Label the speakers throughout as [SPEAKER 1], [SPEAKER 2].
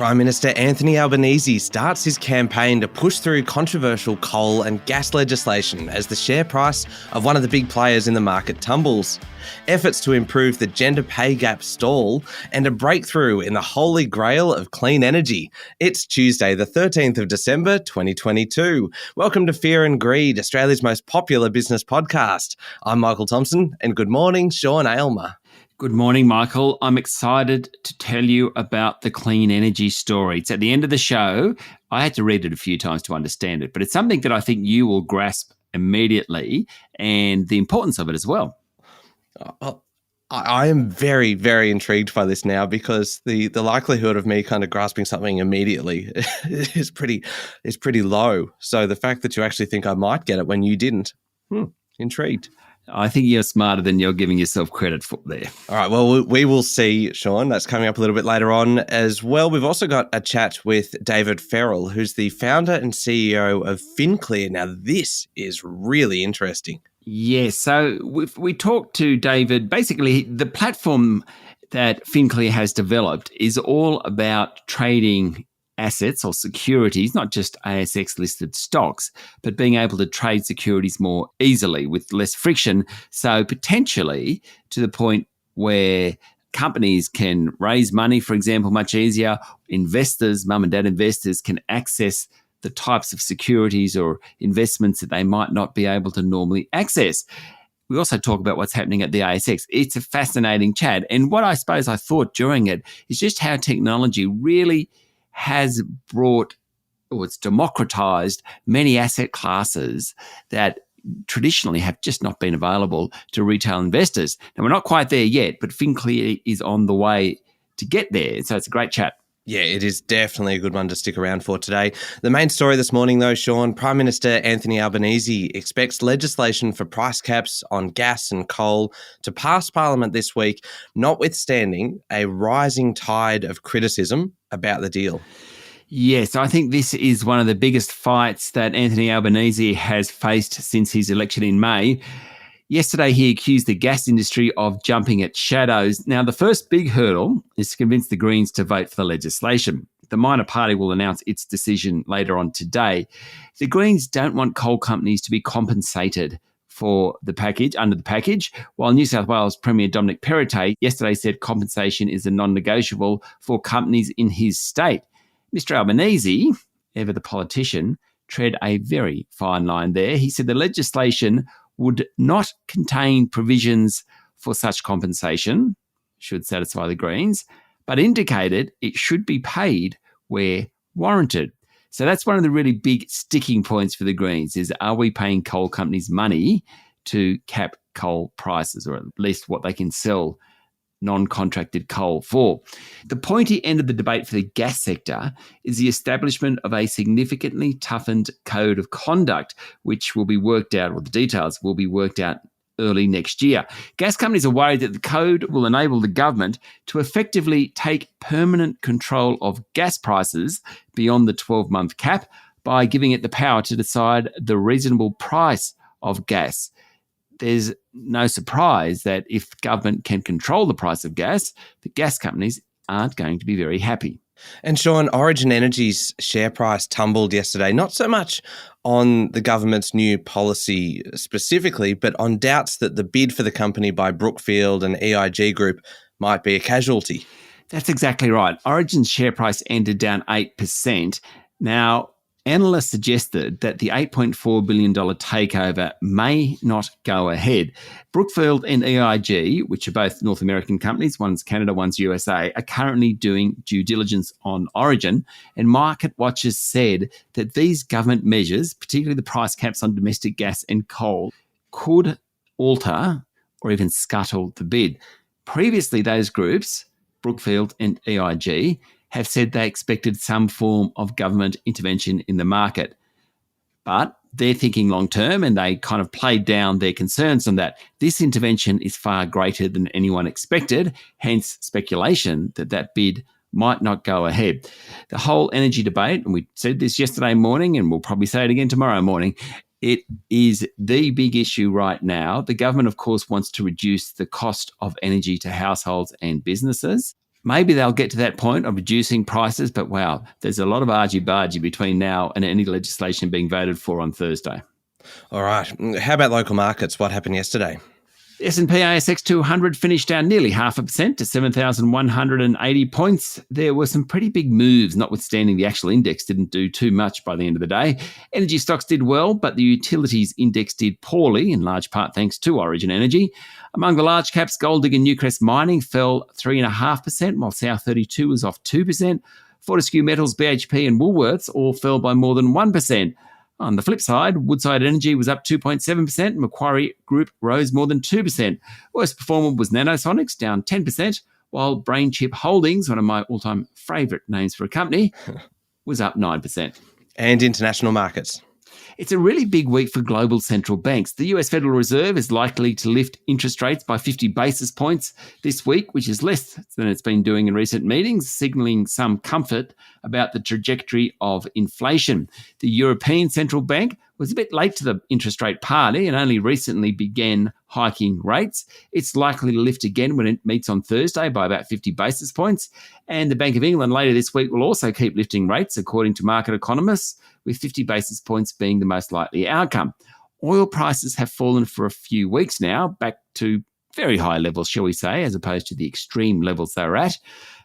[SPEAKER 1] Prime Minister Anthony Albanese starts his campaign to push through controversial coal and gas legislation as the share price of one of the big players in the market tumbles. Efforts to improve the gender pay gap stall, and a breakthrough in the Holy Grail of clean energy. It's Tuesday, the 13th of December, 2022. Welcome to Fear and Greed, Australia's most popular business podcast. I'm Michael Thompson, and good morning, Sean Aylmer.
[SPEAKER 2] Good morning, Michael. I'm excited to tell you about the clean energy story. It's at the end of the show. I had to read it a few times to understand it, but it's something that I think you will grasp immediately, and the importance of it as well.
[SPEAKER 1] I am very, very intrigued by this now, because the likelihood of me kind of grasping something immediately is pretty low. So the fact that you actually think I might get it when you didn't, intrigued.
[SPEAKER 2] I think you're smarter than you're giving yourself credit for there.
[SPEAKER 1] All right, well, we will see, Sean. That's coming up a little bit later on as well. We've also got a chat with David Farrell, who's the founder and CEO of FinClear. Now, this is really interesting.
[SPEAKER 2] Yes, so we talked to David. Basically, the platform that FinClear has developed is all about trading assets or securities, not just ASX-listed stocks, but being able to trade securities more easily with less friction. So potentially to the point where companies can raise money, for example, much easier. Investors, mum and dad investors, can access the types of securities or investments that they might not be able to normally access. We also talk about what's happening at the ASX. It's a fascinating chat. And what I suppose I thought during it is just how technology really has brought, or it's democratized many asset classes that traditionally have just not been available to retail investors. Now, we're not quite there yet, but FinClear is on the way to get there. So it's a great chat.
[SPEAKER 1] Yeah, it is definitely a good one to stick around for today. The main story this morning, though, Sean, Prime Minister Anthony Albanese expects legislation for price caps on gas and coal to pass Parliament this week, notwithstanding a rising tide of criticism about the deal.
[SPEAKER 2] Yes, I think this is one of the biggest fights that Anthony Albanese has faced since his election in May. Yesterday, he accused the gas industry of jumping at shadows. Now, the first big hurdle is to convince the Greens to vote for the legislation. The minor party will announce its decision later on today. The Greens don't want coal companies to be compensated for the package, under the package, while New South Wales Premier Dominic Perrottet yesterday said compensation is a non-negotiable for companies in his state. Mr Albanese, ever the politician, tread a very fine line there. He said the legislation would not contain provisions for such compensation, should satisfy the Greens, but indicated it should be paid where warranted. So that's one of the really big sticking points for the Greens is, are we paying coal companies money to cap coal prices, or at least what they can sell non-contracted coal for? The pointy end of the debate for the gas sector is the establishment of a significantly toughened code of conduct, which will be worked out, or the details will be worked out early next year. Gas companies are worried that the code will enable the government to effectively take permanent control of gas prices beyond the 12-month cap by giving it the power to decide the reasonable price of gas. There's no surprise that if government can control the price of gas, the gas companies aren't going to be very happy.
[SPEAKER 1] And Sean, Origin Energy's share price tumbled yesterday, not so much on the government's new policy specifically, but on doubts that the bid for the company by Brookfield and EIG Group might be a casualty.
[SPEAKER 2] That's exactly right. Origin's share price ended down 8%. Now, analysts suggested that the $8.4 billion takeover may not go ahead. Brookfield and EIG, which are both North American companies, one's Canada, one's USA, are currently doing due diligence on Origin, and market watchers said that these government measures, particularly the price caps on domestic gas and coal, could alter or even scuttle the bid. Previously, those groups, Brookfield and EIG, have said they expected some form of government intervention in the market. But they're thinking long term, and they kind of played down their concerns on that. This intervention is far greater than anyone expected, hence speculation that that bid might not go ahead. The whole energy debate, and we said this yesterday morning, and we'll probably say it again tomorrow morning, it is the big issue right now. The government, of course, wants to reduce the cost of energy to households and businesses. Maybe they'll get to that point of reducing prices, but wow, there's a lot of argy-bargy between now and any legislation being voted for on Thursday.
[SPEAKER 1] All right. How about local markets? What happened yesterday?
[SPEAKER 2] The S&P ASX 200 finished down nearly 0.5% to 7,180 points. There were some pretty big moves, notwithstanding the actual index didn't do too much by the end of the day. Energy stocks did well, but the utilities index did poorly, in large part thanks to Origin Energy. Among the large caps, Golding and Newcrest Mining fell 3.5%, while South32 was off 2%. Fortescue Metals, BHP and Woolworths all fell by more than 1%. On the flip side, Woodside Energy was up 2.7%, Macquarie Group rose more than 2%. Worst performer was Nanosonics, down 10%, while BrainChip Holdings, one of my all-time favourite names for a company, was up 9%.
[SPEAKER 1] And international markets?
[SPEAKER 2] It's a really big week for global central banks. The US Federal Reserve is likely to lift interest rates by 50 basis points this week, which is less than it's been doing in recent meetings, signalling some comfort about the trajectory of inflation. The European Central Bank was a bit late to the interest rate party and only recently began hiking rates. It's likely to lift again when it meets on Thursday by about 50 basis points. And the Bank of England later this week will also keep lifting rates, according to market economists, with 50 basis points being the most likely outcome. Oil prices have fallen for a few weeks now, back to very high levels, shall we say, as opposed to the extreme levels they were at.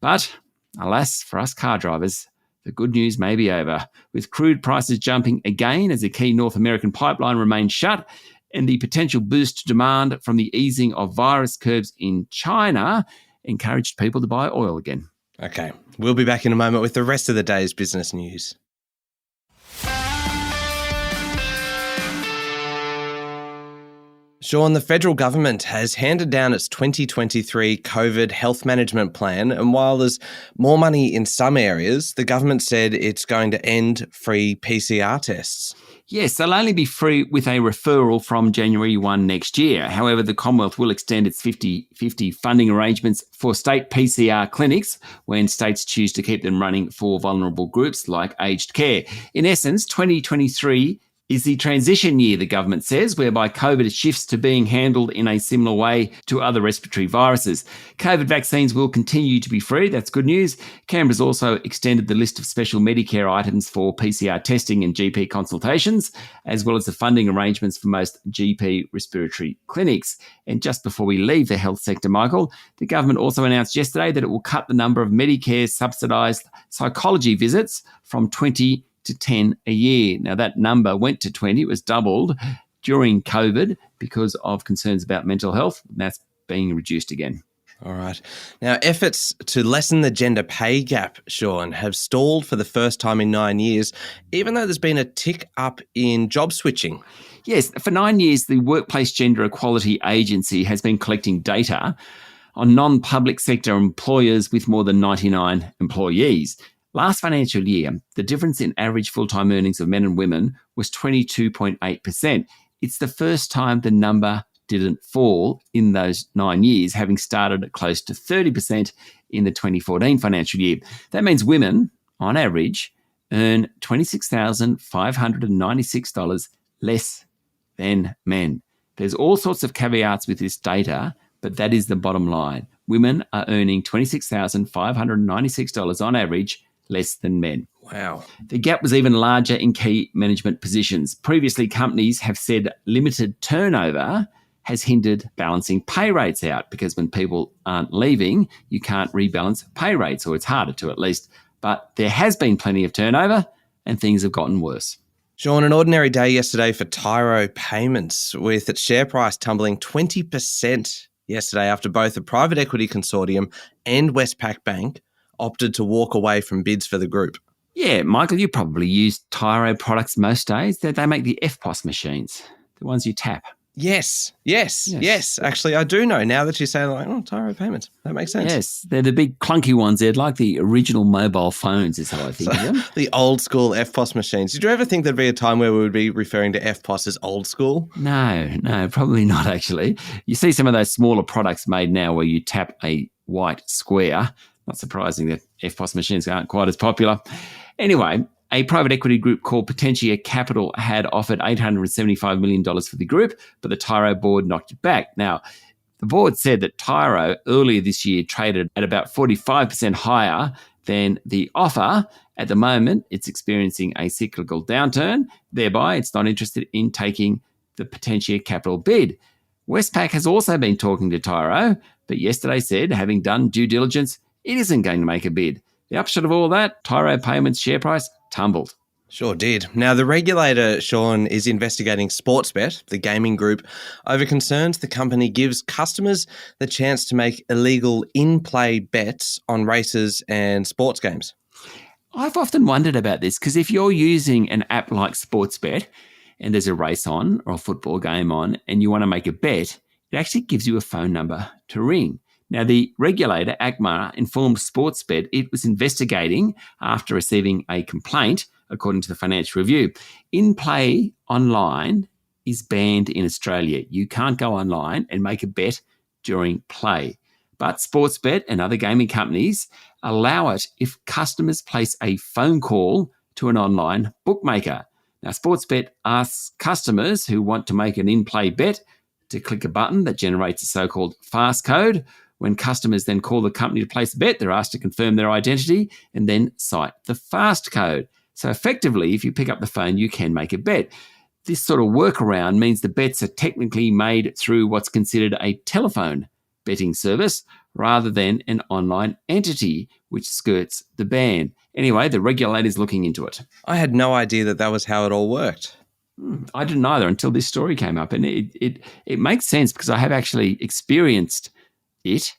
[SPEAKER 2] But alas, for us car drivers, the good news may be over, with crude prices jumping again as a key North American pipeline remains shut, and the potential boost to demand from the easing of virus curves in China encouraged people to buy oil again.
[SPEAKER 1] Okay, we'll be back in a moment with the rest of the day's business news. Sean, the federal government has handed down its 2023 COVID health management plan, and while there's more money in some areas, the government said it's going to end free PCR tests.
[SPEAKER 2] Yes, they'll only be free with a referral from January 1 next year. However, the Commonwealth will extend its 50-50 funding arrangements for state PCR clinics when states choose to keep them running for vulnerable groups like aged care. In essence, 2023 is the transition year, the government says, whereby COVID shifts to being handled in a similar way to other respiratory viruses. COVID vaccines will continue to be free. That's good news. Canberra's also extended the list of special Medicare items for PCR testing and GP consultations, as well as the funding arrangements for most GP respiratory clinics. And just before we leave the health sector, Michael, the government also announced yesterday that it will cut the number of Medicare subsidised psychology visits from 20 to 10 a year. Now, that number went to 20. It was doubled during COVID because of concerns about mental health. And that's being reduced again.
[SPEAKER 1] All right. Now, efforts to lessen the gender pay gap, Sean, have stalled for the first time in 9 years, even though there's been a tick up in job switching.
[SPEAKER 2] Yes, for 9 years, the Workplace Gender Equality Agency has been collecting data on non-public sector employers with more than 99 employees. Last financial year, the difference in average full-time earnings of men and women was 22.8%. It's the first time the number didn't fall in those 9 years, having started at close to 30% in the 2014 financial year. That means women, on average, earn $26,596 less than men. There's all sorts of caveats with this data, but that is the bottom line. Women are earning $26,596 on average less than men.
[SPEAKER 1] Wow.
[SPEAKER 2] The gap was even larger in key management positions. Previously, companies have said limited turnover has hindered balancing pay rates out because when people aren't leaving, you can't rebalance pay rates, or it's harder to at least. But there has been plenty of turnover and things have gotten worse.
[SPEAKER 1] Sean, an ordinary day yesterday for Tyro Payments, with its share price tumbling 20% yesterday after both the private equity consortium and Westpac Bank opted to walk away from bids for the group.
[SPEAKER 2] Yeah, Michael, you probably use Tyro products most days. They make the FPOS machines, the ones you tap.
[SPEAKER 1] Yes. Actually, I do know now that you say, Tyro Payments. That makes sense.
[SPEAKER 2] Yes, they're the big clunky ones. They're like the original mobile phones is how I think of them.
[SPEAKER 1] The old school FPOS machines. Did you ever think there'd be a time where we would be referring to FPOS as old school?
[SPEAKER 2] No, probably not actually. You see some of those smaller products made now where you tap a white square. Not surprising that FPOS machines aren't quite as popular. Anyway, a private equity group called Potentia Capital had offered $875 million for the group, but the Tyro board knocked it back. Now, The board said that Tyro earlier this year traded at about 45% higher than the offer. At the moment, it's experiencing a cyclical downturn. Thereby, it's not interested in taking the Potentia capital bid. Westpac has also been talking to Tyro, but yesterday said, having done due diligence, it isn't going to make a bid. The upshot of all that, Tyro Payments' share price tumbled.
[SPEAKER 1] Sure did. Now, the regulator, Sean, is investigating Sportsbet, the gaming group, over concerns the company gives customers the chance to make illegal in-play bets on races and sports games.
[SPEAKER 2] I've often wondered about this because if you're using an app like Sportsbet and there's a race on or a football game on and you want to make a bet, it actually gives you a phone number to ring. Now, the regulator, ACMA, informed Sportsbet it was investigating after receiving a complaint, according to the Financial Review. In-play online is banned in Australia. You can't go online and make a bet during play. But Sportsbet and other gaming companies allow it if customers place a phone call to an online bookmaker. Now, Sportsbet asks customers who want to make an in-play bet to click a button that generates a so-called fast code. When customers then call the company to place a bet, they're asked to confirm their identity and then cite the fast code. So effectively, if you pick up the phone, you can make a bet. This sort of workaround means the bets are technically made through what's considered a telephone betting service rather than an online entity, which skirts the ban. Anyway, the regulator's looking into it.
[SPEAKER 1] I had no idea that was how it all worked.
[SPEAKER 2] I didn't either until this story came up. And it makes sense because I have actually experienced it.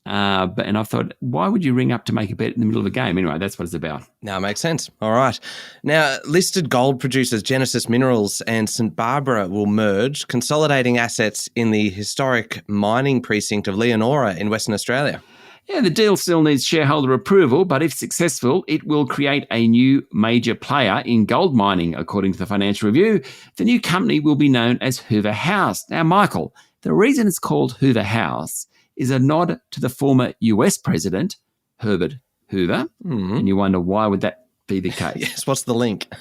[SPEAKER 2] And I thought, why would you ring up to make a bet in the middle of a game? Anyway, that's what it's about.
[SPEAKER 1] Now, it makes sense. All right. Now, listed gold producers Genesis Minerals and St Barbara will merge, consolidating assets in the historic mining precinct of Leonora in Western Australia.
[SPEAKER 2] Yeah, the deal still needs shareholder approval, but if successful, it will create a new major player in gold mining, according to the Financial Review. The new company will be known as Hoover House. Now, Michael, the reason it's called Hoover House is a nod to the former US president, Herbert Hoover. And you wonder, why would that be the case?
[SPEAKER 1] Yes, what's the link?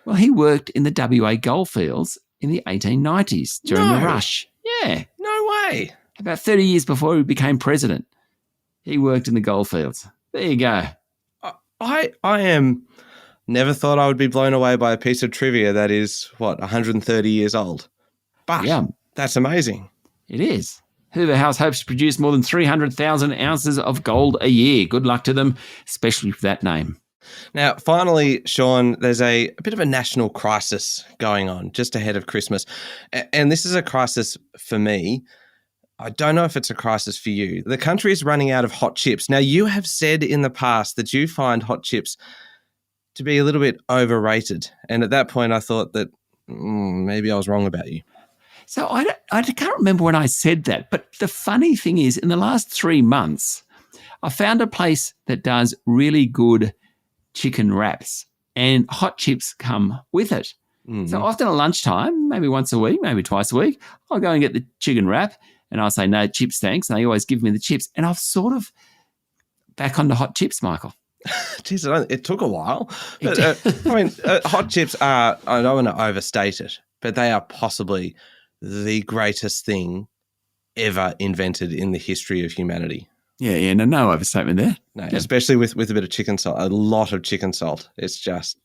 [SPEAKER 2] Well, he worked in the WA goldfields in the 1890s during the rush. Yeah.
[SPEAKER 1] No way.
[SPEAKER 2] About 30 years before he became president, he worked in the goldfields. There you go.
[SPEAKER 1] I am never thought I would be blown away by a piece of trivia that is, 130 years old. But that's amazing.
[SPEAKER 2] It is. Hoover House hopes to produce more than 300,000 ounces of gold a year. Good luck to them, especially for that name.
[SPEAKER 1] Now, finally, Sean, there's a bit of a national crisis going on just ahead of Christmas. And this is a crisis for me. I don't know if it's a crisis for you. The country is running out of hot chips. Now, you have said in the past that you find hot chips to be a little bit overrated. And at that point, I thought that maybe I was wrong about you.
[SPEAKER 2] So I can't remember when I said that, but the funny thing is in the last 3 months, I found a place that does really good chicken wraps and hot chips come with it. Mm-hmm. So often at lunchtime, maybe once a week, maybe twice a week, I'll go and get the chicken wrap and I'll say, no, chips, thanks. And they always give me the chips. And I've sort of back onto hot chips, Michael.
[SPEAKER 1] Jeez, it took a while. But, hot chips are, I don't want to overstate it, but they are possibly the greatest thing ever invented in the history of humanity.
[SPEAKER 2] Yeah, no overstatement there.
[SPEAKER 1] No, especially with a bit of chicken salt, a lot of chicken salt. It's just...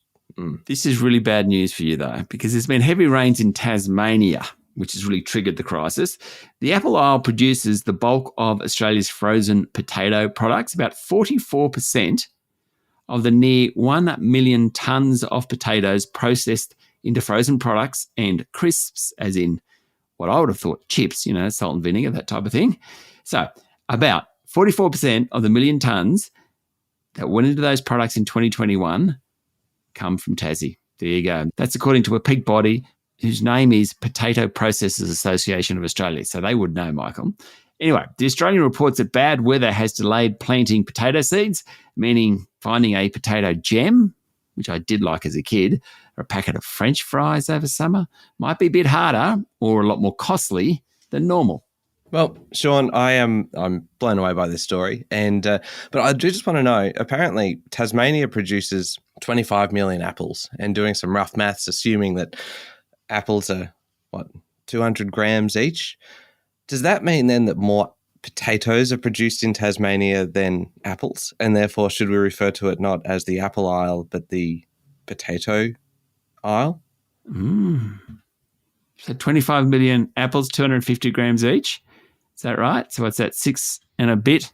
[SPEAKER 2] This is really bad news for you, though, because there's been heavy rains in Tasmania, which has really triggered the crisis. The apple isle produces the bulk of Australia's frozen potato products, about 44% of the near 1 million tonnes of potatoes processed into frozen products and crisps, as in what I would have thought chips, salt and vinegar, that type of thing. So about 44% of the million tonnes that went into those products in 2021 come from Tassie. There you go. That's according to a peak body whose name is Potato Processors Association of Australia. So they would know, Michael. Anyway, the Australian reports that bad weather has delayed planting potato seeds, meaning finding a potato gem, which I did like as a kid, or a packet of French fries over summer, might be a bit harder or a lot more costly than normal.
[SPEAKER 1] Well, Sean, I'm blown away by this story, but I do just want to know. Apparently, Tasmania produces 25 million apples, and doing some rough maths, assuming that apples are 200 grams each. Does that mean then that more potatoes are produced in Tasmania than apples? And therefore, should we refer to it not as the apple aisle, but the potato aisle?
[SPEAKER 2] So 25 million apples, 250 grams each. Is that right? So what's that, 6 and a bit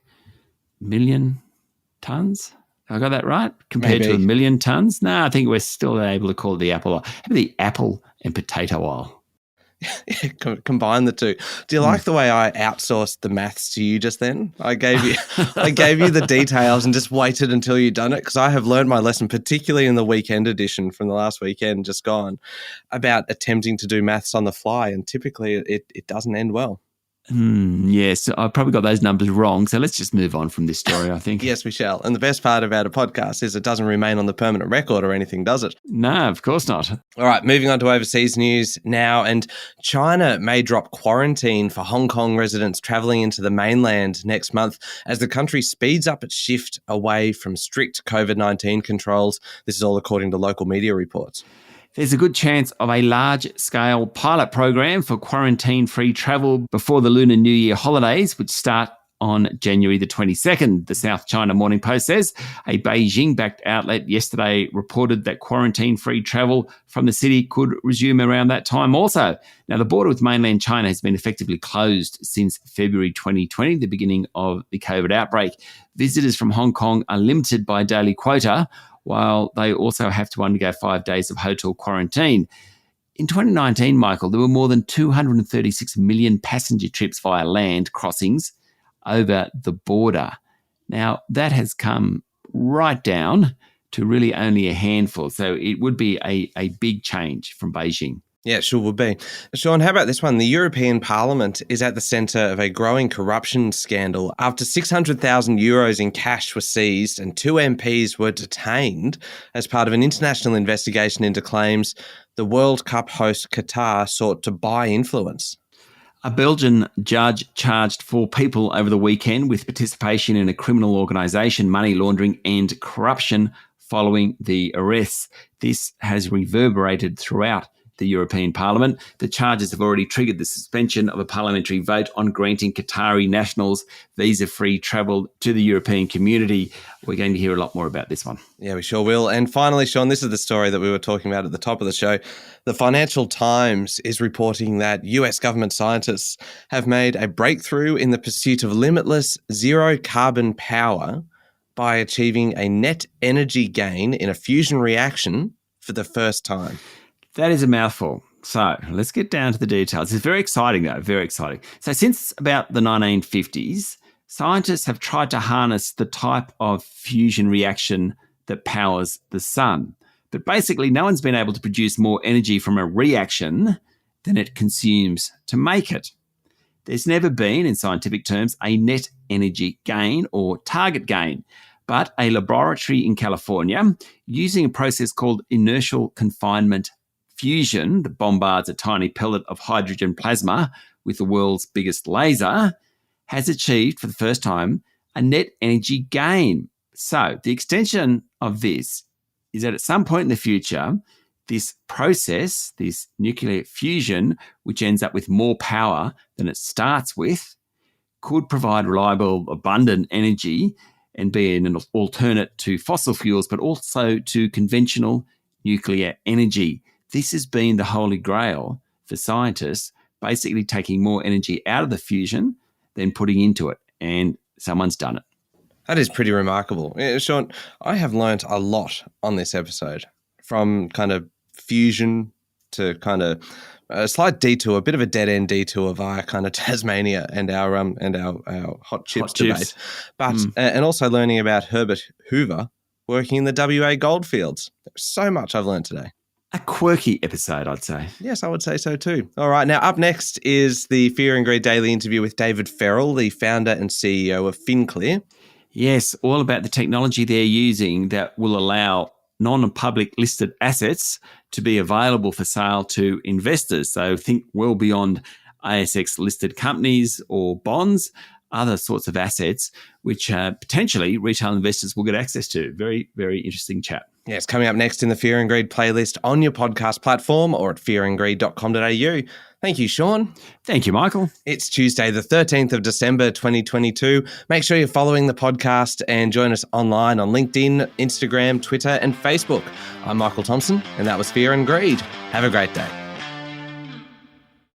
[SPEAKER 2] million tonnes? Have I got that right? Compared to 1 million tonnes? No, I think we're still able to call it the apple aisle. How about the apple and potato aisle?
[SPEAKER 1] Combine the two. Do you like the way I outsourced the maths to you just then? I gave you the details and just waited until you'd done it, because I have learned my lesson, particularly in the weekend edition from the last weekend just gone, about attempting to do maths on the fly, and typically it doesn't end well.
[SPEAKER 2] Yes, I probably got those numbers wrong, so let's just move on from this story, I think.
[SPEAKER 1] Yes, we shall. And the best part about a podcast is it doesn't remain on the permanent record or anything, does it?
[SPEAKER 2] No, of course not.
[SPEAKER 1] All right, moving on to overseas news now. And China may drop quarantine for Hong Kong residents travelling into the mainland next month as the country speeds up its shift away from strict COVID-19 controls. This is all according to local media reports.
[SPEAKER 2] There's a good chance of a large-scale pilot program for quarantine-free travel before the Lunar New Year holidays, which start on January the 22nd, the South China Morning Post says. A Beijing-backed outlet yesterday reported that quarantine-free travel from the city could resume around that time also. Now, the border with mainland China has been effectively closed since February 2020, the beginning of the COVID outbreak. Visitors from Hong Kong are limited by daily quota, while they also have to undergo 5 days of hotel quarantine. In 2019, Michael, there were more than 236 million passenger trips via land crossings over the border. Now, that has come right down to really only a handful. So it would be a big change from Beijing.
[SPEAKER 1] Yeah, it sure would be. Sean, how about this one? The European Parliament is at the centre of a growing corruption scandal after 600,000 euros in cash were seized and 2 MPs were detained as part of an international investigation into claims the World Cup host Qatar sought to buy influence.
[SPEAKER 2] A Belgian judge charged 4 people over the weekend with participation in a criminal organisation, money laundering and corruption following the arrests. This has reverberated throughout the European Parliament. The charges have already triggered the suspension of a parliamentary vote on granting Qatari nationals visa-free travel to the European community. We're going to hear a lot more about this one.
[SPEAKER 1] Yeah, we sure will. And finally, Sean, this is the story that we were talking about at the top of the show. The Financial Times is reporting that US government scientists have made a breakthrough in the pursuit of limitless zero-carbon power by achieving a net energy gain in a fusion reaction for the first time.
[SPEAKER 2] That is a mouthful. So let's get down to the details. It's very exciting, though, very exciting. So since about the 1950s, scientists have tried to harness the type of fusion reaction that powers the sun. But basically, no one's been able to produce more energy from a reaction than it consumes to make it. There's never been, in scientific terms, a net energy gain or target gain. But a laboratory in California, using a process called inertial confinement fusion that bombards a tiny pellet of hydrogen plasma with the world's biggest laser, has achieved for the first time a net energy gain. So the extension of this is that at some point in the future, this process, this nuclear fusion, which ends up with more power than it starts with, could provide reliable, abundant energy and be an alternate to fossil fuels, but also to conventional nuclear energy. This has been the Holy Grail for scientists, basically taking more energy out of the fusion than putting into it. And someone's done it.
[SPEAKER 1] That is pretty remarkable. Sean, I have learnt a lot on this episode, from kind of fusion to kind of a slight detour, a bit of a dead-end detour via kind of Tasmania and our hot chips debate. But and also learning about Herbert Hoover working in the WA goldfields. There's so much I've learnt today.
[SPEAKER 2] A quirky episode, I'd say.
[SPEAKER 1] Yes, I would say so too. All right, now up next is the Fear and Greed Daily interview with David Farrell, the founder and CEO of FinClear.
[SPEAKER 2] Yes, all about the technology they're using that will allow non-public listed assets to be available for sale to investors. So think well beyond ASX listed companies or bonds, other sorts of assets, which potentially retail investors will get access to. Very, very interesting chat.
[SPEAKER 1] Yes, coming up next in the Fear and Greed playlist on your podcast platform or at fearandgreed.com.au. Thank you, Sean.
[SPEAKER 2] Thank you, Michael.
[SPEAKER 1] It's Tuesday, the 13th of December, 2022. Make sure you're following the podcast and join us online on LinkedIn, Instagram, Twitter, and Facebook. I'm Michael Thompson, and that was Fear and Greed. Have a great day.